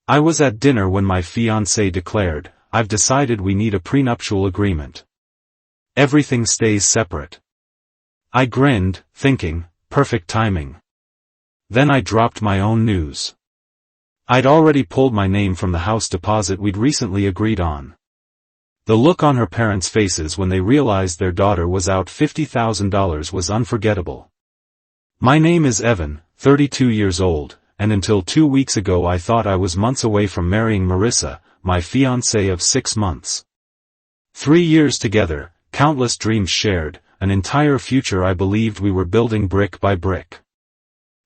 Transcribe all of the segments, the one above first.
I was at dinner when my fiancée declared, "I've decided we need a prenuptial agreement. Everything stays separate." I grinned, thinking, perfect timing. Then I dropped my own news. I'd already pulled my name from the house deposit we'd recently agreed on. The look on her parents' faces when they realized their daughter was out $50,000 was unforgettable. My name is Evan, 32 years old, and until 2 weeks ago I thought I was months away from marrying Marissa, my fiancée of 6 months. 3 years together, countless dreams shared, an entire future I believed we were building brick by brick.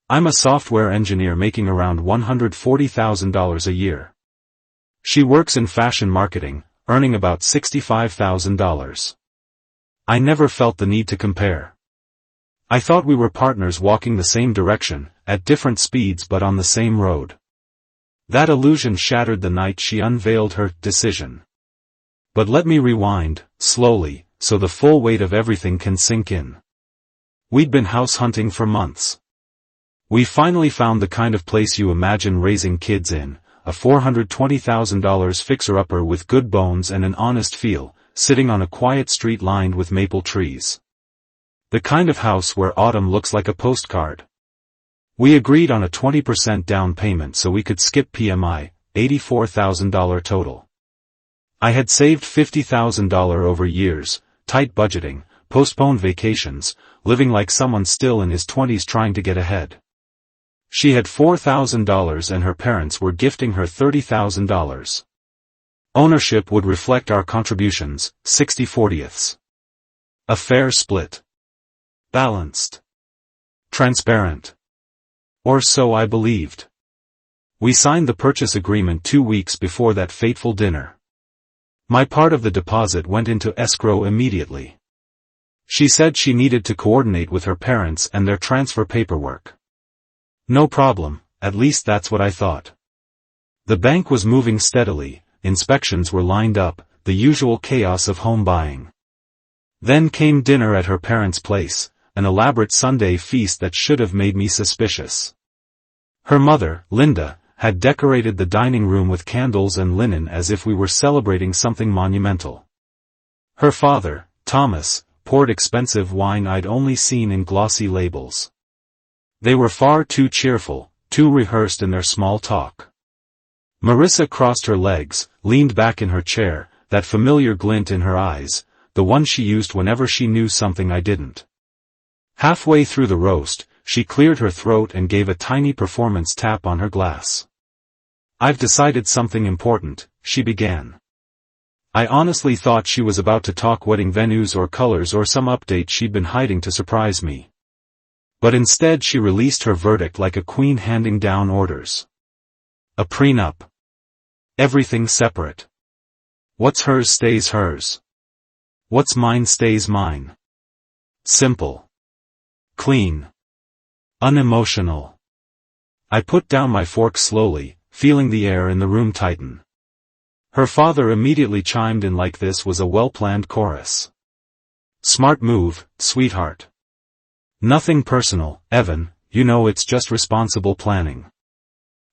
I'm a software engineer making around $140,000 a year. She works in fashion marketing, earning about $65,000. I never felt the need to compare. I thought we were partners walking the same direction, at different speeds but on the same road. That illusion shattered the night she unveiled her decision. But let me rewind, slowly, so the full weight of everything can sink in. We'd been house hunting for months. We finally found the kind of place you imagine raising kids in, a $420,000 fixer-upper with good bones and an honest feel, sitting on a quiet street lined with maple trees. The kind of house where autumn looks like a postcard. We agreed on a 20% down payment so we could skip PMI, $84,000 total. I had saved $50,000 over years, tight budgeting, postponed vacations, living like someone still in his 20s trying to get ahead. She had $4,000 and her parents were gifting her $30,000. Ownership would reflect our contributions, 60/40ths. A fair split. Balanced. Transparent. Or so I believed. We signed the purchase agreement 2 weeks before that fateful dinner. My part of the deposit went into escrow immediately. She said she needed to coordinate with her parents and their transfer paperwork. No problem, at least that's what I thought. The bank was moving steadily, inspections were lined up, the usual chaos of home buying. Then came dinner at her parents' place, an elaborate Sunday feast that should have made me suspicious. Her mother, Linda, had decorated the dining room with candles and linen as if we were celebrating something monumental. Her father, Thomas, poured expensive wine I'd only seen in glossy labels. They were far too cheerful, too rehearsed in their small talk. Marissa crossed her legs, leaned back in her chair, that familiar glint in her eyes, the one she used whenever she knew something I didn't. Halfway through the roast, she cleared her throat and gave a tiny performance tap on her glass. "I've decided something important," she began. I honestly thought she was about to talk wedding venues or colors or some update she'd been hiding to surprise me. But instead she released her verdict like a queen handing down orders. A prenup. Everything separate. What's hers stays hers. What's mine stays mine. Simple. Clean. Unemotional. I put down my fork slowly, feeling the air in the room tighten. Her father immediately chimed in like this was a well-planned chorus. "Smart move, sweetheart. Nothing personal, Evan, you know it's just responsible planning."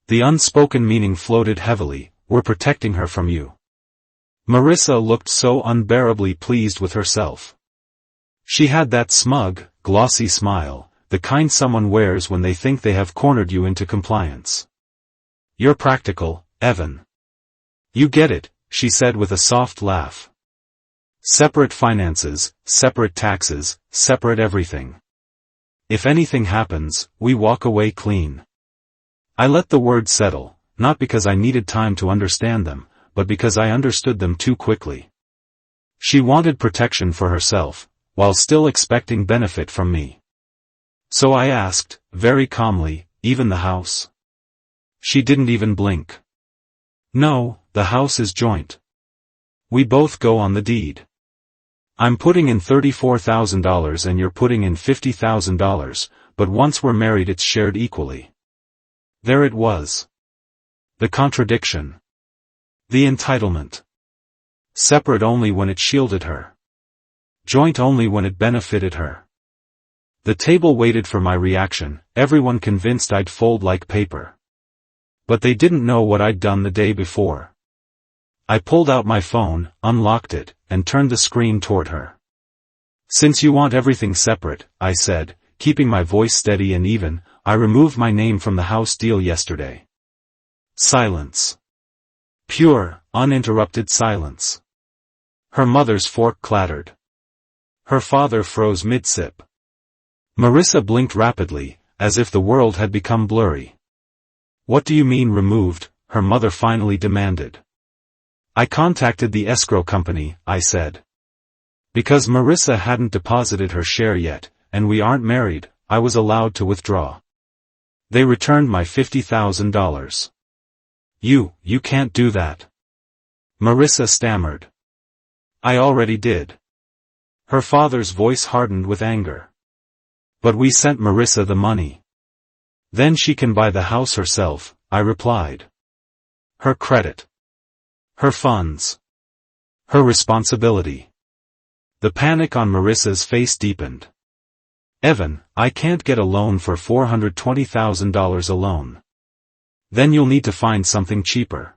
The unspoken meaning floated heavily, "We're protecting her from you." Marissa looked so unbearably pleased with herself. She had that smug, glossy smile, the kind someone wears when they think they have cornered you into compliance. "You're practical, Evan. You get it," she said with a soft laugh. "Separate finances, separate taxes, separate everything. If anything happens, we walk away clean." I let the words settle, not because I needed time to understand them, but because I understood them too quickly. She wanted protection for herself, while still expecting benefit from me. So I asked, very calmly, "Even the house?" She didn't even blink. "No, the house is joint. We both go on the deed. I'm putting in $34,000 and you're putting in $50,000, but once we're married it's shared equally." There it was. The contradiction. The entitlement. Separate only when it shielded her. Joint only when it benefited her. The table waited for my reaction, everyone convinced I'd fold like paper. But they didn't know what I'd done the day before. I pulled out my phone, unlocked it, and turned the screen toward her. "Since you want everything separate," I said, keeping my voice steady and even, "I removed my name from the house deal yesterday." Silence. Pure, uninterrupted silence. Her mother's fork clattered. Her father froze mid-sip. Marissa blinked rapidly, as if the world had become blurry. "What do you mean removed?" her mother finally demanded. "I contacted the escrow company," I said. "Because Marissa hadn't deposited her share yet, and we aren't married, I was allowed to withdraw. They returned my $50,000. You can't do that." Marissa stammered. "I already did." Her father's voice hardened with anger. "But we sent Marissa the money. Then she can buy the house herself," I replied. "Her credit. Her funds. Her responsibility." The panic on Marissa's face deepened. "Evan, I can't get a loan for $420,000 alone. Then you'll need to find something cheaper."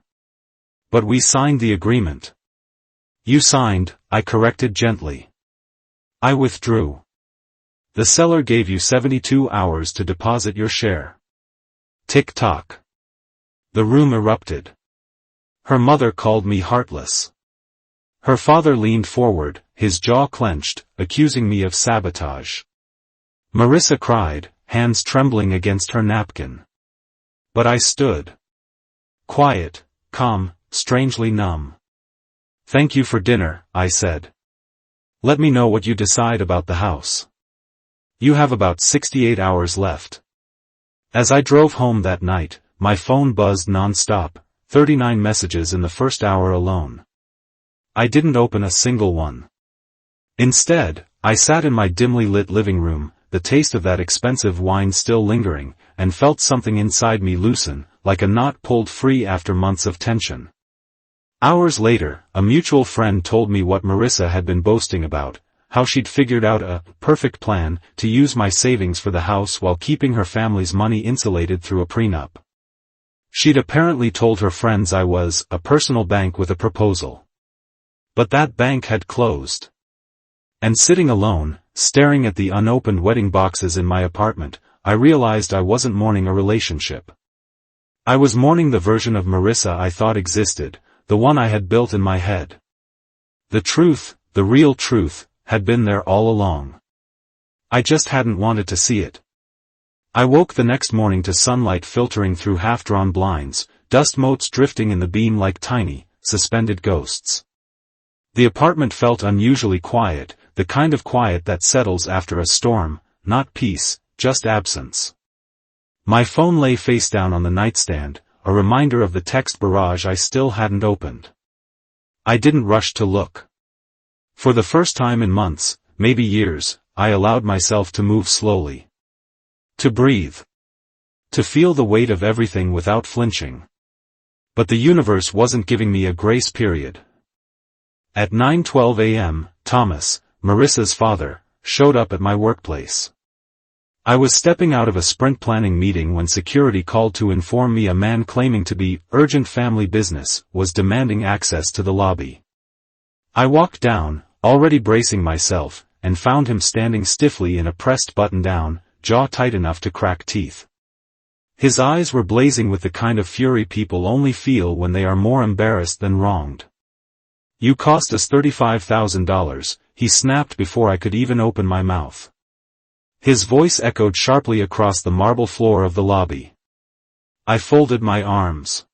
"But we signed the agreement." "You signed," I corrected gently. "I withdrew. The seller gave you 72 hours to deposit your share." Tick-tock. The room erupted. Her mother called me heartless. Her father leaned forward, his jaw clenched, accusing me of sabotage. Marissa cried, hands trembling against her napkin. But I stood. Quiet, calm, strangely numb. "Thank you for dinner," I said. "Let me know what you decide about the house. You have about 68 hours left." As I drove home that night, my phone buzzed non-stop, 39 messages in the first hour alone. I didn't open a single one. Instead, I sat in my dimly lit living room, the taste of that expensive wine still lingering, and felt something inside me loosen, like a knot pulled free after months of tension. Hours later, a mutual friend told me what Marissa had been boasting about, how she'd figured out a perfect plan to use my savings for the house while keeping her family's money insulated through a prenup. She'd apparently told her friends I was a personal bank with a proposal. But that bank had closed. And sitting alone, staring at the unopened wedding boxes in my apartment, I realized I wasn't mourning a relationship. I was mourning the version of Marissa I thought existed, the one I had built in my head. The truth, the real truth, had been there all along. I just hadn't wanted to see it. I woke the next morning to sunlight filtering through half-drawn blinds, dust motes drifting in the beam like tiny, suspended ghosts. The apartment felt unusually quiet, the kind of quiet that settles after a storm, not peace, just absence. My phone lay face down on the nightstand, a reminder of the text barrage I still hadn't opened. I didn't rush to look. For the first time in months, maybe years, I allowed myself to move slowly. To breathe. To feel the weight of everything without flinching. But the universe wasn't giving me a grace period. At 9:12 a.m., Thomas, Marissa's father, showed up at my workplace. I was stepping out of a sprint planning meeting when security called to inform me a man claiming to be urgent family business was demanding access to the lobby. I walked down, already bracing myself, and found him standing stiffly in a pressed button-down, jaw tight enough to crack teeth. His eyes were blazing with the kind of fury people only feel when they are more embarrassed than wronged. "You cost us $35,000, he snapped before I could even open my mouth. His voice echoed sharply across the marble floor of the lobby. I folded my arms.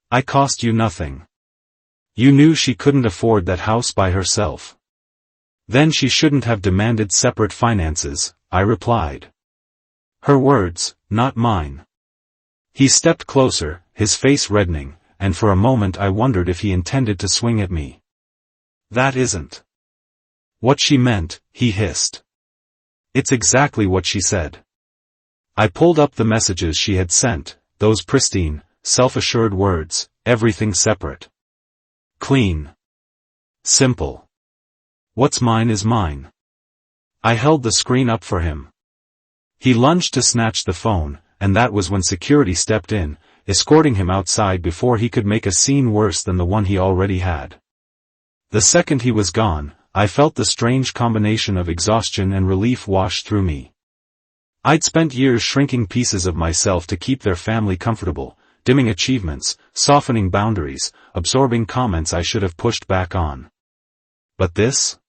"I cost you nothing. You knew she couldn't afford that house by herself. Then she shouldn't have demanded separate finances," I replied. Her words, not mine. He stepped closer, his face reddening, and for a moment I wondered if he intended to swing at me. "That isn't what she meant," he hissed. "It's exactly what she said." I pulled up the messages she had sent, those pristine, self-assured words, everything separate. Clean. Simple. What's mine is mine. I held the screen up for him. He lunged to snatch the phone, and that was when security stepped in, escorting him outside before he could make a scene worse than the one he already had. The second he was gone, I felt the strange combination of exhaustion and relief wash through me. I'd spent years shrinking pieces of myself to keep their family comfortable, dimming achievements, softening boundaries, absorbing comments I should have pushed back on. But this?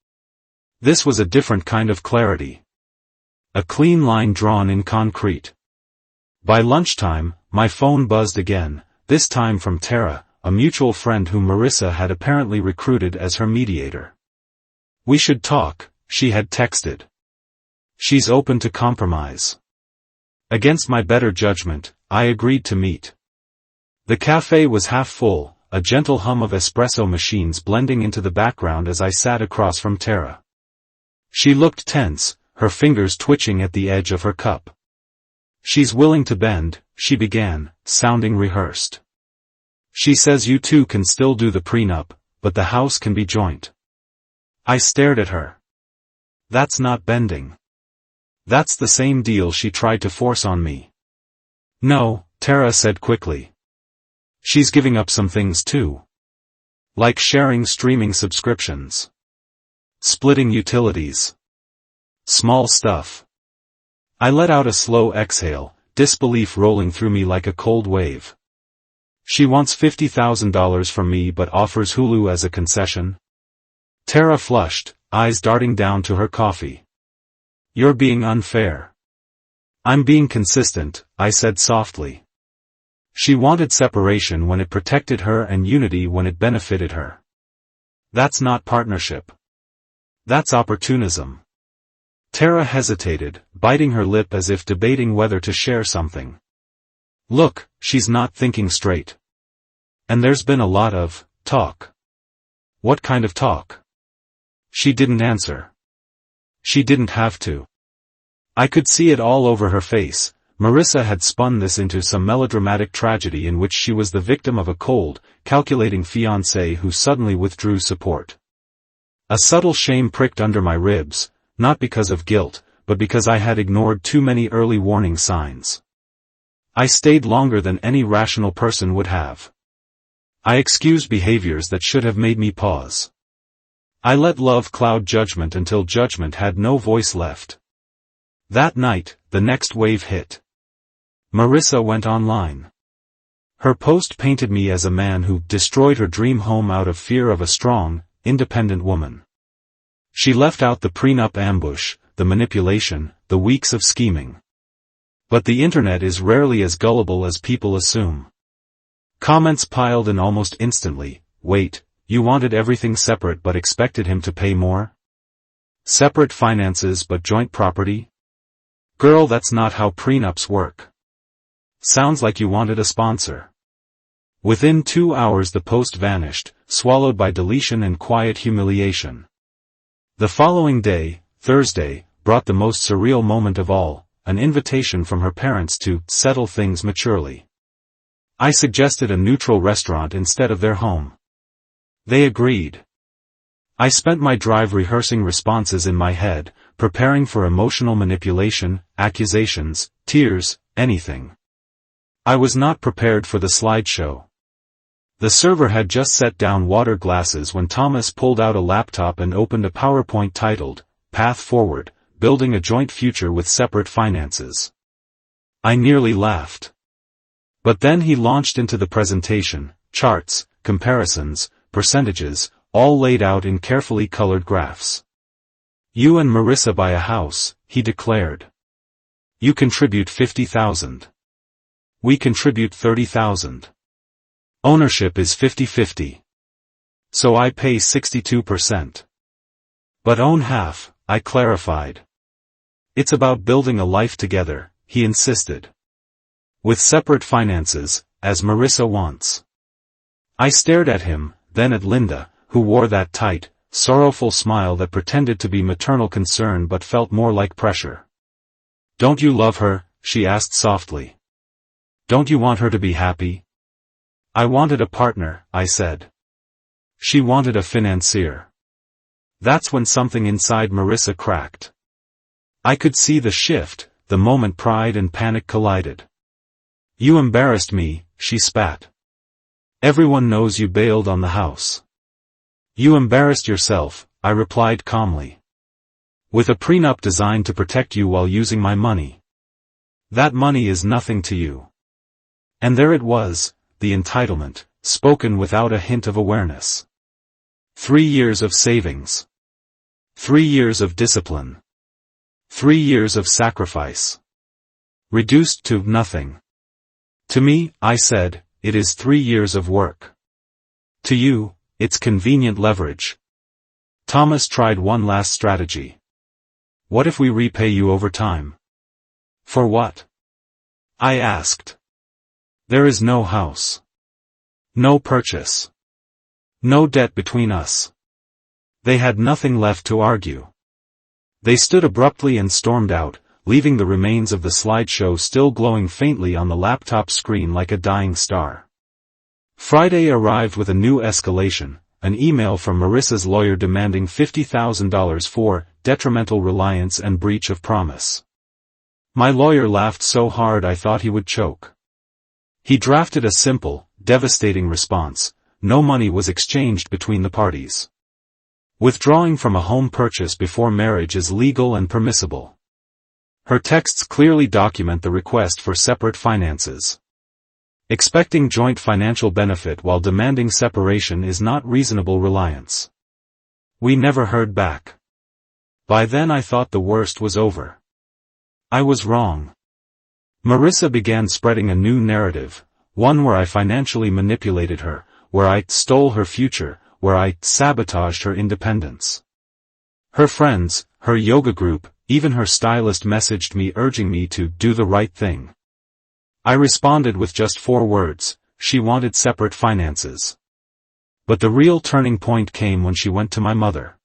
This was a different kind of clarity. A clean line drawn in concrete. By lunchtime, my phone buzzed again, this time from Tara, a mutual friend whom Marissa had apparently recruited as her mediator. "We should talk," she had texted. "She's open to compromise." Against my better judgment, I agreed to meet. The cafe was half full, a gentle hum of espresso machines blending into the background as I sat across from Tara. She looked tense, her fingers twitching at the edge of her cup. "She's willing to bend," she began, sounding rehearsed. "She says you two can still do the prenup, but the house can be joint." I stared at her. "That's not bending. That's the same deal she tried to force on me." "No," Tara said quickly. "She's giving up some things too. Like sharing streaming subscriptions. Splitting utilities. Small stuff." I let out a slow exhale, disbelief rolling through me like a cold wave. "She wants $50,000 from me but offers Hulu as a concession?" Tara flushed, eyes darting down to her coffee. "You're being unfair." "I'm being consistent," I said softly. She wanted separation when it protected her and unity when it benefited her. That's not partnership. That's opportunism. Tara hesitated, biting her lip as if debating whether to share something. "Look, she's not thinking straight. And there's been a lot of talk." "What kind of talk?" She didn't answer. She didn't have to. I could see it all over her face. Marissa had spun this into some melodramatic tragedy in which she was the victim of a cold, calculating fiancé who suddenly withdrew support. A subtle shame pricked under my ribs, not because of guilt, but because I had ignored too many early warning signs. I stayed longer than any rational person would have. I excused behaviors that should have made me pause. I let love cloud judgment until judgment had no voice left. That night, the next wave hit. Marissa went online. Her post painted me as a man who destroyed her dream home out of fear of a strong, independent woman. She left out the prenup ambush, the manipulation, the weeks of scheming. But the internet is rarely as gullible as people assume. Comments piled in almost instantly. "Wait, you wanted everything separate but expected him to pay more? Separate finances but joint property? Girl, that's not how prenups work. Sounds like you wanted a sponsor." Within 2 hours the post vanished, swallowed by deletion and quiet humiliation. The following day, Thursday, brought the most surreal moment of all, an invitation from her parents to settle things maturely. I suggested a neutral restaurant instead of their home. They agreed. I spent my drive rehearsing responses in my head, preparing for emotional manipulation, accusations, tears, anything. I was not prepared for the slideshow. The server had just set down water glasses when Thomas pulled out a laptop and opened a PowerPoint titled, "Path Forward, Building a Joint Future with Separate Finances." I nearly laughed. But then he launched into the presentation, charts, comparisons, percentages, all laid out in carefully colored graphs. "You and Marissa buy a house," he declared. "You contribute $50,000. We contribute $30,000. Ownership is 50-50. So I pay 62%. But own half," I clarified. "It's about building a life together," he insisted. "With separate finances, as Marissa wants." I stared at him, then at Linda, who wore that tight, sorrowful smile that pretended to be maternal concern but felt more like pressure. "Don't you love her?" she asked softly. "Don't you want her to be happy?" "I wanted a partner," I said. She wanted a financier. That's when something inside Marissa cracked. I could see the shift, the moment pride and panic collided. You embarrassed me, she spat. Everyone knows you bailed on the house. You embarrassed yourself, I replied calmly. With a prenup designed to protect you while using my money. That money is nothing to you. And there it was, the entitlement, spoken without a hint of awareness. 3 years of savings. 3 years of discipline. 3 years of sacrifice. Reduced to nothing. To me, I said, it is 3 years of work. To you, it's convenient leverage. Thomas tried one last strategy. What if we repay you over time? For what? I asked. There is no house. No purchase. No debt between us. They had nothing left to argue. They stood abruptly and stormed out, leaving the remains of the slideshow still glowing faintly on the laptop screen like a dying star. Friday arrived with a new escalation, an email from Marissa's lawyer demanding $50,000 for detrimental reliance and breach of promise. My lawyer laughed so hard I thought he would choke. He drafted a simple, devastating response: no money was exchanged between the parties. Withdrawing from a home purchase before marriage is legal and permissible. Her texts clearly document the request for separate finances. Expecting joint financial benefit while demanding separation is not reasonable reliance. We never heard back. By then I thought the worst was over. I was wrong. Marissa began spreading a new narrative, one where I financially manipulated her, where I stole her future, where I sabotaged her independence. Her friends, her yoga group, even her stylist messaged me urging me to do the right thing. I responded with just 4 words: she wanted separate finances. But the real turning point came when she went to my mother.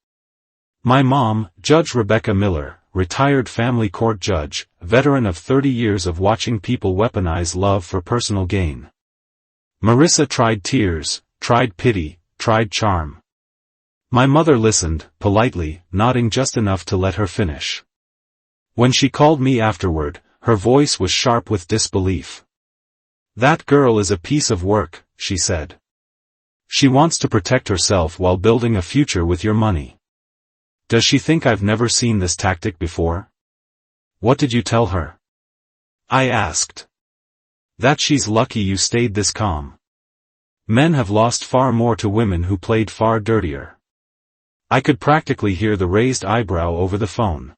My mom, Judge Rebecca Miller, retired family court judge, veteran of 30 years of watching people weaponize love for personal gain. Marissa tried tears, tried pity, tried charm. My mother listened, politely, nodding just enough to let her finish. When she called me afterward, her voice was sharp with disbelief. That girl is a piece of work, she said. She wants to protect herself while building a future with your money. Does she think I've never seen this tactic before? What did you tell her? I asked. That she's lucky you stayed this calm. Men have lost far more to women who played far dirtier. I could practically hear the raised eyebrow over the phone.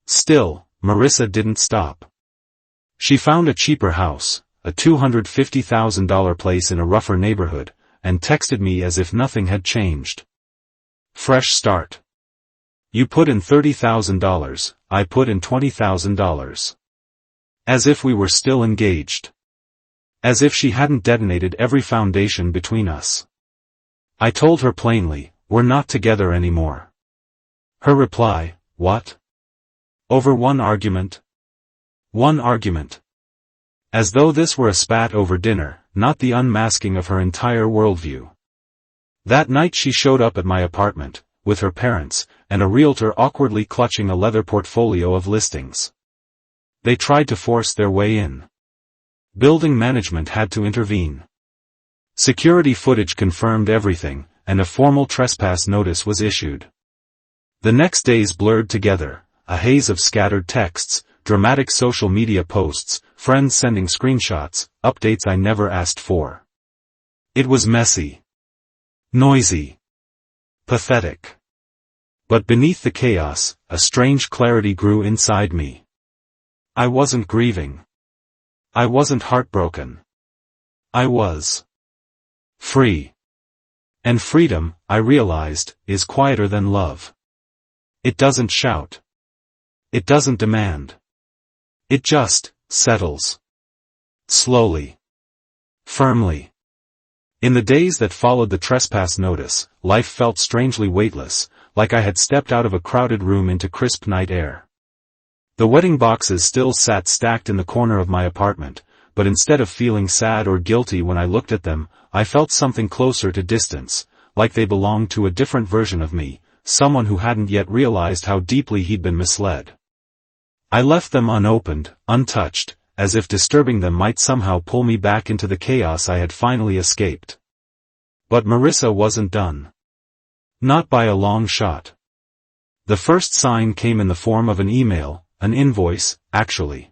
Still, Marissa didn't stop. She found a cheaper house, a $250,000 place in a rougher neighborhood, and texted me as if nothing had changed. Fresh start. You put in $30,000, I put in $20,000. As if we were still engaged. As if she hadn't detonated every foundation between us. I told her plainly, we're not together anymore. Her reply, what? Over one argument? One argument. As though this were a spat over dinner, not the unmasking of her entire worldview. That night she showed up at my apartment, with her parents, and a realtor awkwardly clutching a leather portfolio of listings. They tried to force their way in. Building management had to intervene. Security footage confirmed everything, and a formal trespass notice was issued. The next days blurred together, a haze of scattered texts, dramatic social media posts, friends sending screenshots, updates I never asked for. It was messy. Noisy. Pathetic. But beneath the chaos, a strange clarity grew inside me. I wasn't grieving. I wasn't heartbroken. I was free. And freedom, I realized, is quieter than love. It doesn't shout. It doesn't demand. It just settles. Slowly. Firmly. In the days that followed the trespass notice, life felt strangely weightless, like I had stepped out of a crowded room into crisp night air. The wedding boxes still sat stacked in the corner of my apartment, but instead of feeling sad or guilty when I looked at them, I felt something closer to distance, like they belonged to a different version of me, someone who hadn't yet realized how deeply he'd been misled. I left them unopened, untouched, as if disturbing them might somehow pull me back into the chaos I had finally escaped. But Marissa wasn't done. Not by a long shot. The first sign came in the form of an email, an invoice, actually.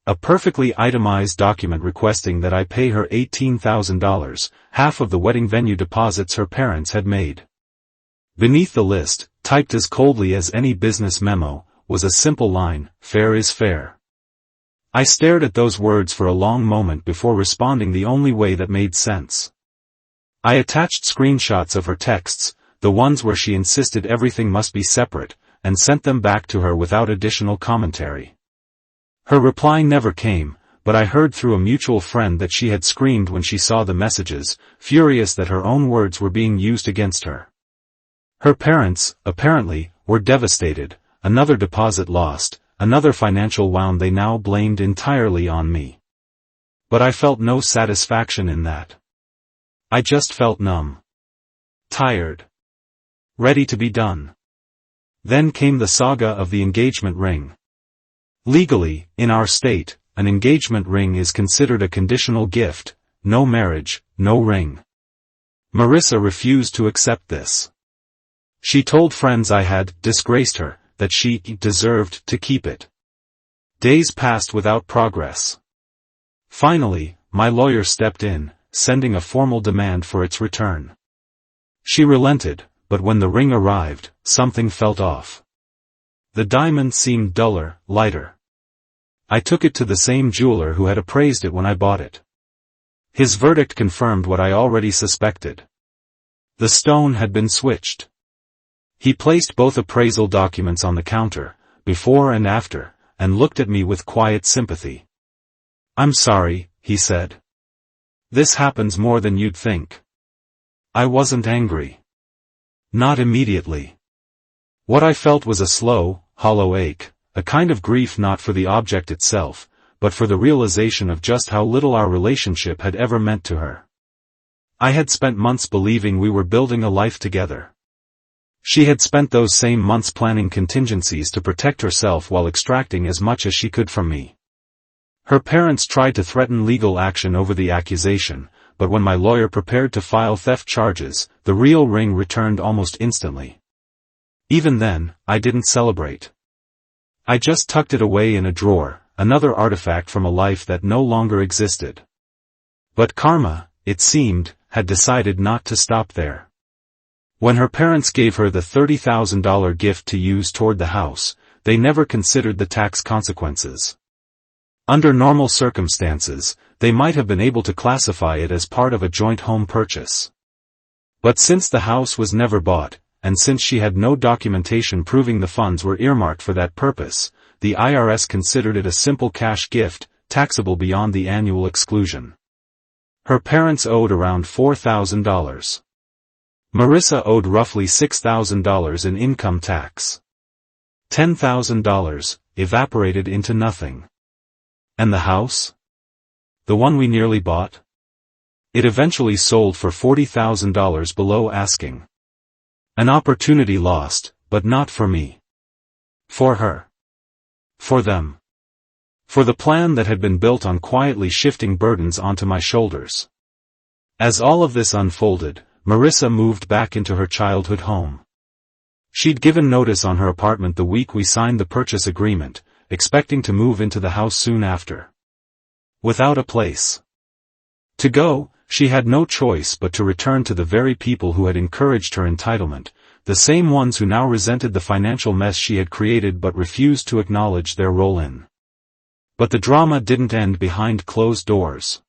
A perfectly itemized document requesting that I pay her $18,000, half of the wedding venue deposits her parents had made. Beneath the list, typed as coldly as any business memo, was a simple line, "Fair is fair." I stared at those words for a long moment before responding the only way that made sense. I attached screenshots of her texts, the ones where she insisted everything must be separate, and sent them back to her without additional commentary. Her reply never came, but I heard through a mutual friend that she had screamed when she saw the messages, furious that her own words were being used against her. Her parents, apparently, were devastated, another deposit lost, another financial wound they now blamed entirely on me. But I felt no satisfaction in that. I just felt numb. Tired. Ready to be done. Then came the saga of the engagement ring. Legally, in our state, an engagement ring is considered a conditional gift, no marriage, no ring. Marissa refused to accept this. She told friends I had disgraced her, that she deserved to keep it. Days passed without progress. Finally, my lawyer stepped in, sending a formal demand for its return. She relented, but when the ring arrived, something felt off. The diamond seemed duller, lighter. I took it to the same jeweler who had appraised it when I bought it. His verdict confirmed what I already suspected. The stone had been switched. He placed both appraisal documents on the counter, before and after, and looked at me with quiet sympathy. "I'm sorry," he said. "This happens more than you'd think." I wasn't angry. Not immediately. What I felt was a slow, hollow ache, a kind of grief not for the object itself, but for the realization of just how little our relationship had ever meant to her. I had spent months believing we were building a life together. She had spent those same months planning contingencies to protect herself while extracting as much as she could from me. Her parents tried to threaten legal action over the accusation, but when my lawyer prepared to file theft charges, the real ring returned almost instantly. Even then, I didn't celebrate. I just tucked it away in a drawer, another artifact from a life that no longer existed. But karma, it seemed, had decided not to stop there. When her parents gave her the $30,000 gift to use toward the house, they never considered the tax consequences. Under normal circumstances, they might have been able to classify it as part of a joint home purchase. But since the house was never bought, and since she had no documentation proving the funds were earmarked for that purpose, the IRS considered it a simple cash gift, taxable beyond the annual exclusion. Her parents owed around $4,000. Marissa owed roughly $6,000 in income tax. $10,000 evaporated into nothing. And the house? The one we nearly bought? It eventually sold for $40,000 below asking. An opportunity lost, but not for me. For her. For them. For the plan that had been built on quietly shifting burdens onto my shoulders. As all of this unfolded, Marissa moved back into her childhood home. She'd given notice on her apartment the week we signed the purchase agreement, expecting to move into the house soon after. Without a place to go, she had no choice but to return to the very people who had encouraged her entitlement, the same ones who now resented the financial mess she had created but refused to acknowledge their role in. But the drama didn't end behind closed doors.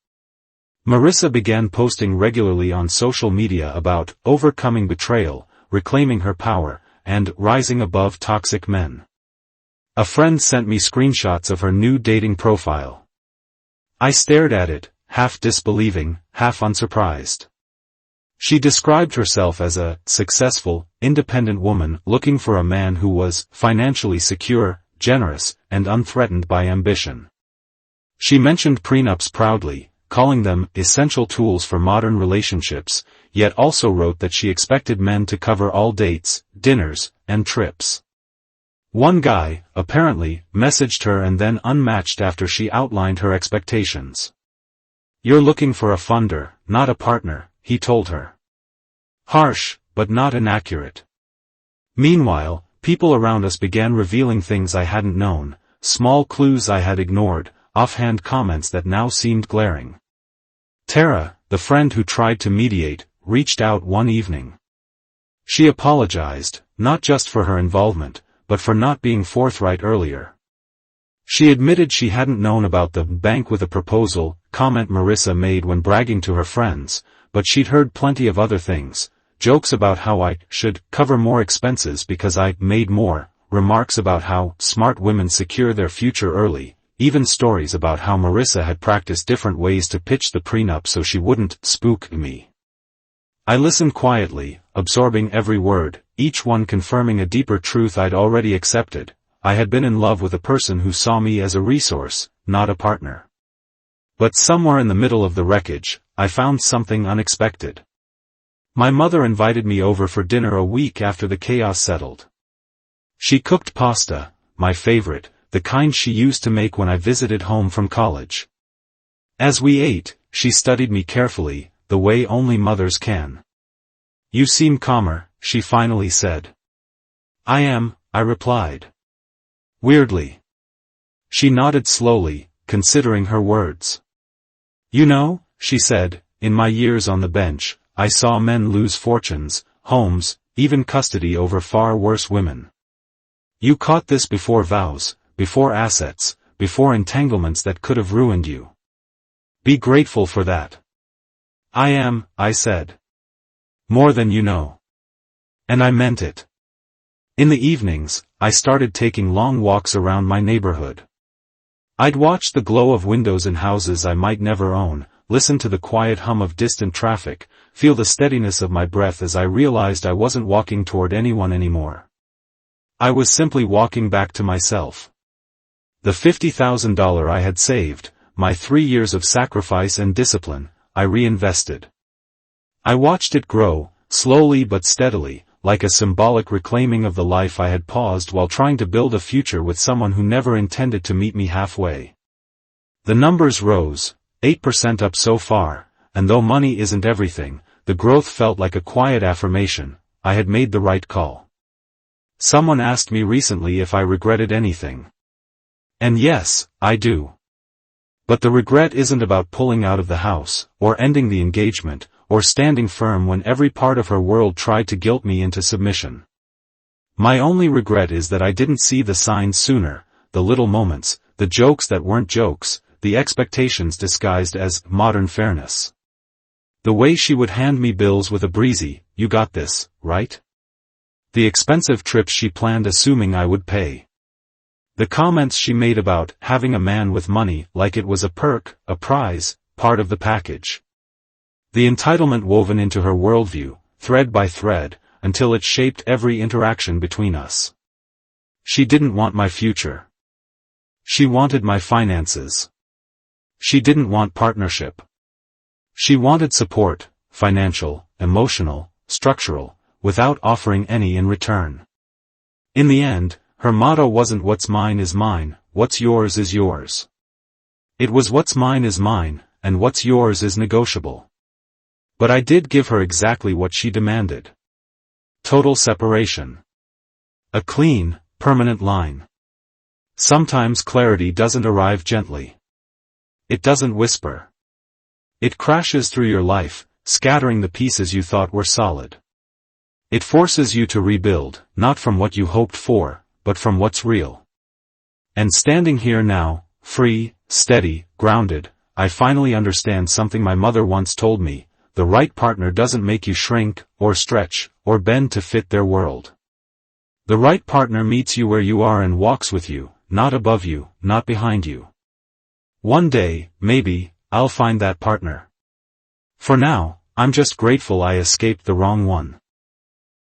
Marissa began posting regularly on social media about overcoming betrayal, reclaiming her power, and rising above toxic men. A friend sent me screenshots of her new dating profile. I stared at it, half disbelieving, half unsurprised. She described herself as a successful, independent woman looking for a man who was financially secure, generous, and unthreatened by ambition. She mentioned prenups proudly, calling them essential tools for modern relationships, yet also wrote that she expected men to cover all dates, dinners, and trips. One guy, apparently, messaged her and then unmatched after she outlined her expectations. "You're looking for a funder, not a partner," he told her. Harsh, but not inaccurate. Meanwhile, people around us began revealing things I hadn't known, small clues I had ignored, offhand comments that now seemed glaring. Tara, the friend who tried to mediate, reached out one evening. She apologized, not just for her involvement, but for not being forthright earlier. She admitted she hadn't known about the bank with a proposal comment Marissa made when bragging to her friends, but she'd heard plenty of other things, jokes about how I should cover more expenses because I made more, remarks about how smart women secure their future early, even stories about how Marissa had practiced different ways to pitch the prenup so she wouldn't spook me. I listened quietly, absorbing every word, each one confirming a deeper truth I'd already accepted. I had been in love with a person who saw me as a resource, not a partner. But somewhere in the middle of the wreckage, I found something unexpected. My mother invited me over for dinner a week after the chaos settled. She cooked pasta, my favorite, the kind she used to make when I visited home from college. As we ate, she studied me carefully, the way only mothers can. "You seem calmer," she finally said. "I am," I replied. Weirdly. She nodded slowly, considering her words. "You know," she said, "in my years on the bench, I saw men lose fortunes, homes, even custody over far worse women. You caught this before vows, before assets, before entanglements that could have ruined you. Be grateful for that." "I am," I said. "More than you know." And I meant it. In the evenings, I started taking long walks around my neighborhood. I'd watch the glow of windows in houses I might never own, listen to the quiet hum of distant traffic, feel the steadiness of my breath as I realized I wasn't walking toward anyone anymore. I was simply walking back to myself. The $50,000 I had saved, my 3 years of sacrifice and discipline, I reinvested. I watched it grow, slowly but steadily, like a symbolic reclaiming of the life I had paused while trying to build a future with someone who never intended to meet me halfway. The numbers rose, 8% up so far, and though money isn't everything, the growth felt like a quiet affirmation. I had made the right call. Someone asked me recently if I regretted anything. And yes, I do. But the regret isn't about pulling out of the house, or ending the engagement, or standing firm when every part of her world tried to guilt me into submission. My only regret is that I didn't see the signs sooner, the little moments, the jokes that weren't jokes, the expectations disguised as modern fairness. The way she would hand me bills with a breezy, "You got this, right?" The expensive trips she planned assuming I would pay. The comments she made about having a man with money like it was a perk, a prize, part of the package. The entitlement woven into her worldview, thread by thread, until it shaped every interaction between us. She didn't want my future. She wanted my finances. She didn't want partnership. She wanted support, financial, emotional, structural, without offering any in return. In the end, her motto wasn't "what's mine is mine, what's yours is yours." It was "what's mine is mine, and what's yours is negotiable." But I did give her exactly what she demanded. Total separation. A clean, permanent line. Sometimes clarity doesn't arrive gently. It doesn't whisper. It crashes through your life, scattering the pieces you thought were solid. It forces you to rebuild, not from what you hoped for, but from what's real. And standing here now, free, steady, grounded, I finally understand something my mother once told me: the right partner doesn't make you shrink, or stretch, or bend to fit their world. The right partner meets you where you are and walks with you, not above you, not behind you. One day, maybe, I'll find that partner. For now, I'm just grateful I escaped the wrong one.